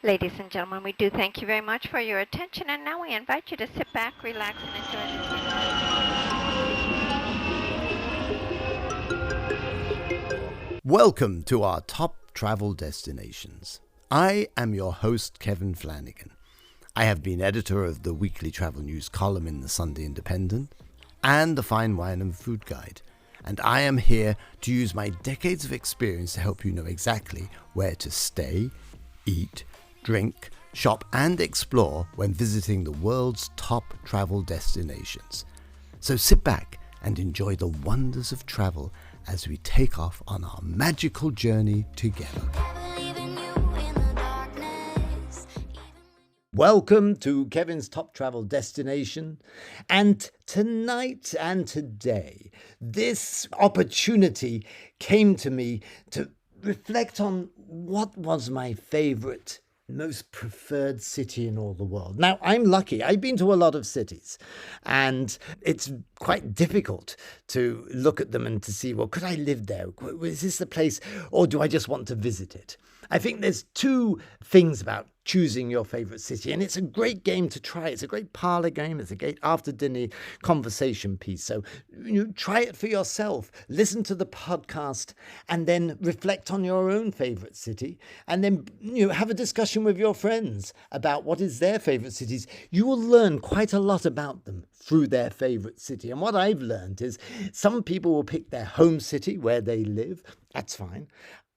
Ladies and gentlemen, we do thank you very much for your attention, and now we invite you to sit back, relax, and enjoy the Welcome to our top travel destinations. I am your host, Kevin Flanagan. I have been editor of the weekly travel news column in the Sunday Independent and the Fine Wine and Food Guide, and I am here to use my decades of experience to help you know exactly where to stay, eat, drink, shop, and explore when visiting the world's top travel destinations. So sit back and enjoy the wonders of travel as we take off on our magical journey together. Welcome to Kevin's Top Travel Destination. And tonight and today, this opportunity came to me to reflect on what was my favorite, most preferred city in all the world. Now, I'm lucky. I've been to a lot of cities, and it's quite difficult to look at them and to see, well, could I live there? Is this the place, or do I just want to visit it? I think there's two things about choosing your favorite city, and it's a great game to try. It's a great parlor game. It's a great after dinner conversation piece. So try it for yourself. Listen to the podcast and then reflect on your own favorite city, and then have a discussion with your friends about what is their favorite cities. You will learn quite a lot about them through their favorite city. And what I've learned is some people will pick their home city where they live. That's fine.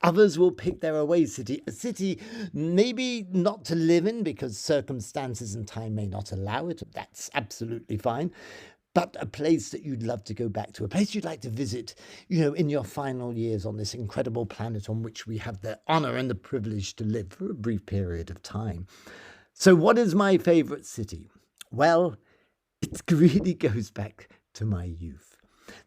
Others will pick their away city, a city maybe not to live in because circumstances and time may not allow it. That's absolutely fine. But a place that you'd love to go back to, a place you'd like to visit, in your final years on this incredible planet on which we have the honor and the privilege to live for a brief period of time. So what is my favorite city? Well, it really goes back to my youth.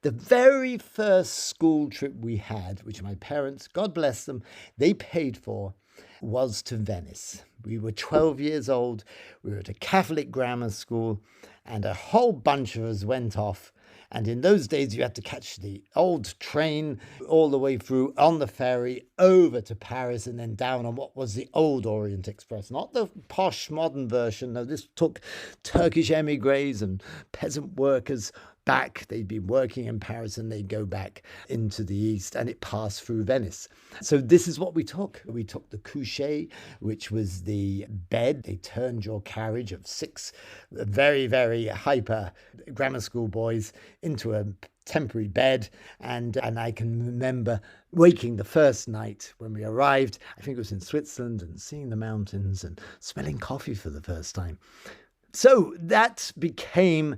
The very first school trip we had, which my parents, God bless them, they paid for, was to Venice. We were 12 years old. We were at a Catholic grammar school, and a whole bunch of us went off. And in those days, you had to catch the old train all the way through on the ferry over to Paris and then down on what was the old Orient Express, not the posh modern version. No, this took Turkish emigres and peasant workers back. They'd been working in Paris and they'd go back into the east, and it passed through Venice. So this is what we took. We took the couche, which was the bed. They turned your carriage of 6 very, very hyper grammar school boys into a temporary bed, and I can remember waking the first night when we arrived, I think it was in Switzerland, and seeing the mountains and smelling coffee for the first time. So that became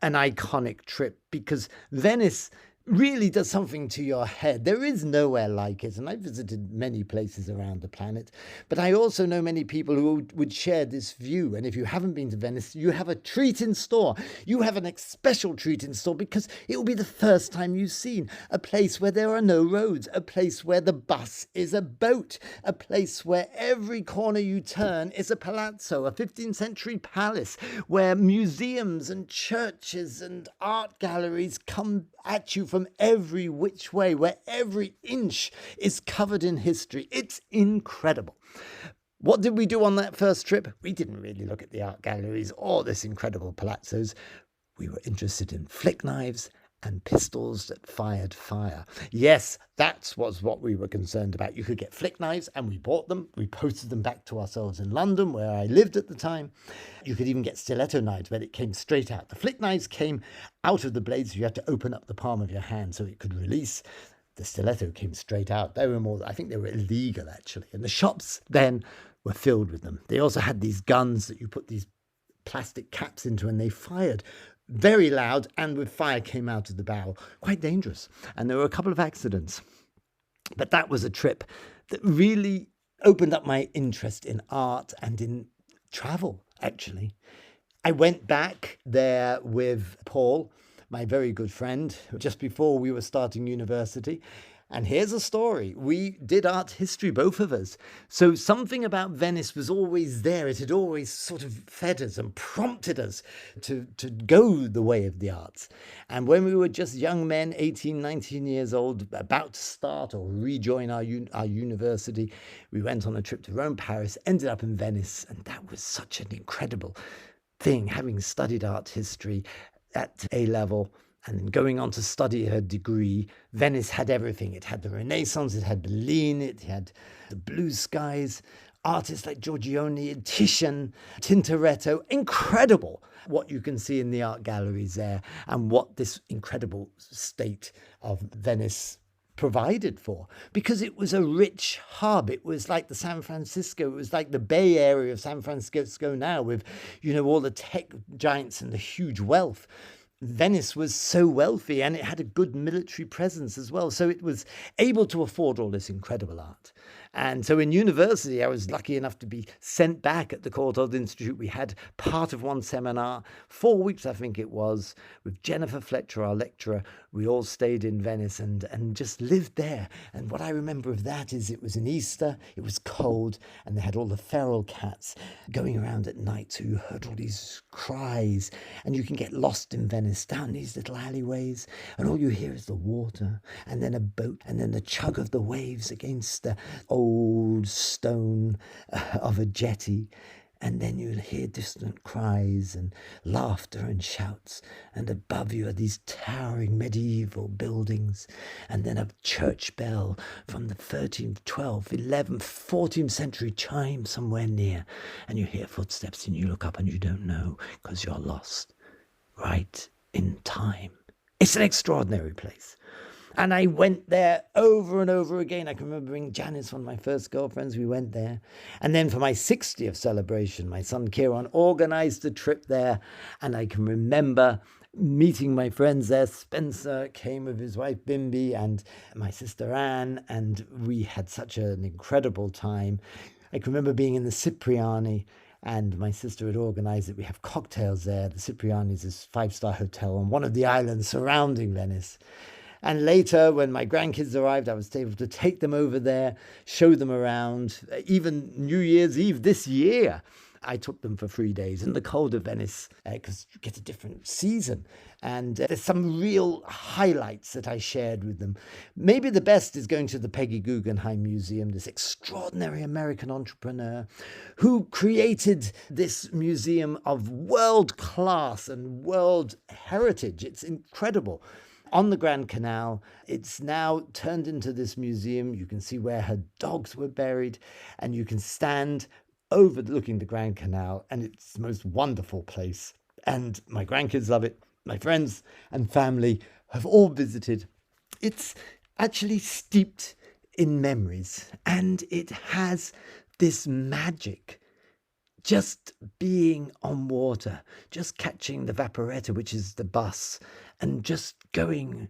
an iconic trip because Venice really does something to your head. There is nowhere like it, and I've visited many places around the planet, but I also know many people who would share this view. And if you haven't been to Venice, you have a treat in store. You have a special treat in store because it will be the first time you've seen a place where there are no roads, a place where the bus is a boat, a place where every corner you turn is a palazzo, a 15th century palace, where museums and churches and art galleries come at you from every which way, where every inch is covered in history. It's incredible. What did we do on that first trip? We didn't really look at the art galleries or this incredible palazzos. We were interested in flick knives and pistols that fired fire. Yes, that was what we were concerned about. You could get flick knives, and we bought them. We posted them back to ourselves in London, where I lived at the time. You could even get stiletto knives, but it came straight out. The flick knives came out of the blades. You had to open up the palm of your hand so it could release. The stiletto came straight out. I think they were illegal, actually. And the shops then were filled with them. They also had these guns that you put these plastic caps into, and they fired very loud, and with fire came out of the barrel. Quite dangerous. And there were a couple of accidents. But that was a trip that really opened up my interest in art and in travel, actually. I went back there with Paul, my very good friend, just before we were starting university. And here's a story. We did art history, both of us. So something about Venice was always there. It had always sort of fed us and prompted us to go the way of the arts. And when we were just young men, 18, 19 years old, about to start or rejoin our university, we went on a trip to Rome, Paris, ended up in Venice. And that was such an incredible thing, having studied art history at A level. And then going on to study her degree. Venice had everything. It had the Renaissance, it had Bellini, it had the blue skies, artists like Giorgione and Titian, Tintoretto. Incredible what you can see in the art galleries there and what this incredible state of Venice provided for, because it was a rich hub. It was like the San Francisco, it was like the Bay Area of San Francisco now, with, all the tech giants and the huge wealth. Venice was so wealthy, and it had a good military presence as well. So it was able to afford all this incredible art. And so in university, I was lucky enough to be sent back at the Courtauld Institute. We had part of one seminar, 4 weeks, I think it was, with Jennifer Fletcher, our lecturer. We all stayed in Venice and just lived there. And what I remember of that is it was an Easter, it was cold, and they had all the feral cats going around at night. So you heard all these cries, and you can get lost in Venice down these little alleyways, and all you hear is the water, and then a boat, and then the chug of the waves against the old stone of a jetty. And then you'll hear distant cries and laughter and shouts. And above you are these towering medieval buildings. And then a church bell from the 13th, 12th, 11th, 14th century chime somewhere near. And you hear footsteps and you look up and you don't know because you're lost right in time. It's an extraordinary place. And I went there over and over again. I can remember bringing Janice, one of my first girlfriends, we went there. And then for my 60th celebration, my son Kieran organized a trip there. And I can remember meeting my friends there. Spencer came with his wife Bimby and my sister Anne, and we had such an incredible time. I can remember being in the Cipriani, and my sister had organized it. We have cocktails there. The Cipriani is this 5-star hotel on one of the islands surrounding Venice. And later, when my grandkids arrived, I was able to take them over there, show them around. Even New Year's Eve this year, I took them for 3 days in the cold of Venice, because you get a different season. And there's some real highlights that I shared with them. Maybe the best is going to the Peggy Guggenheim Museum, this extraordinary American entrepreneur who created this museum of world class and world heritage. It's incredible. On the Grand Canal, it's now turned into this museum. You can see where her dogs were buried, and you can stand overlooking the Grand Canal, and it's the most wonderful place. And my grandkids love it. My friends and family have all visited. It's actually steeped in memories, and it has this magic. Just being on water, just catching the Vaporetta, which is the bus, and just going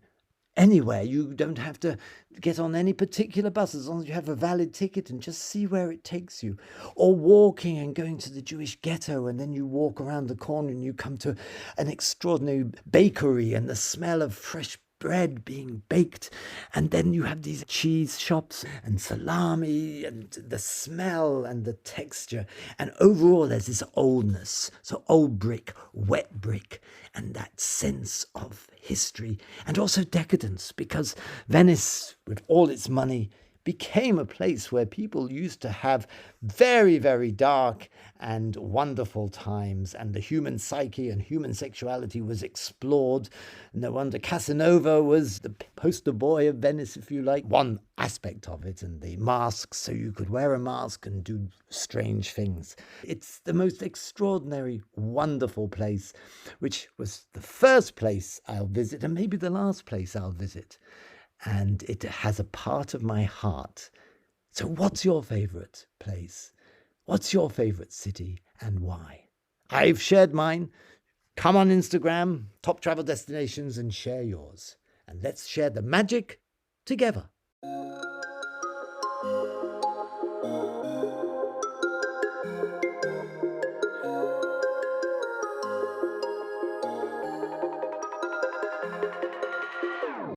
anywhere. You don't have to get on any particular bus as long as you have a valid ticket, and just see where it takes you. Or walking and going to the Jewish ghetto, and then you walk around the corner and you come to an extraordinary bakery and the smell of fresh bread being baked, and then you have these cheese shops and salami and the smell and the texture, and overall there's this oldness. So old brick, wet brick, and that sense of history, and also decadence, because Venice, with all its money, became a place where people used to have very, very dark and wonderful times, and the human psyche and human sexuality was explored. No wonder Casanova was the poster boy of Venice, if you like, one aspect of it, and the masks, so you could wear a mask and do strange things. It's the most extraordinary, wonderful place, which was the first place I'll visit, and maybe the last place I'll visit. And it has a part of my heart. So what's your favorite place? What's your favorite city, and why? I've shared mine. Come on Instagram, Top Travel Destinations, and share yours. And let's share the magic together.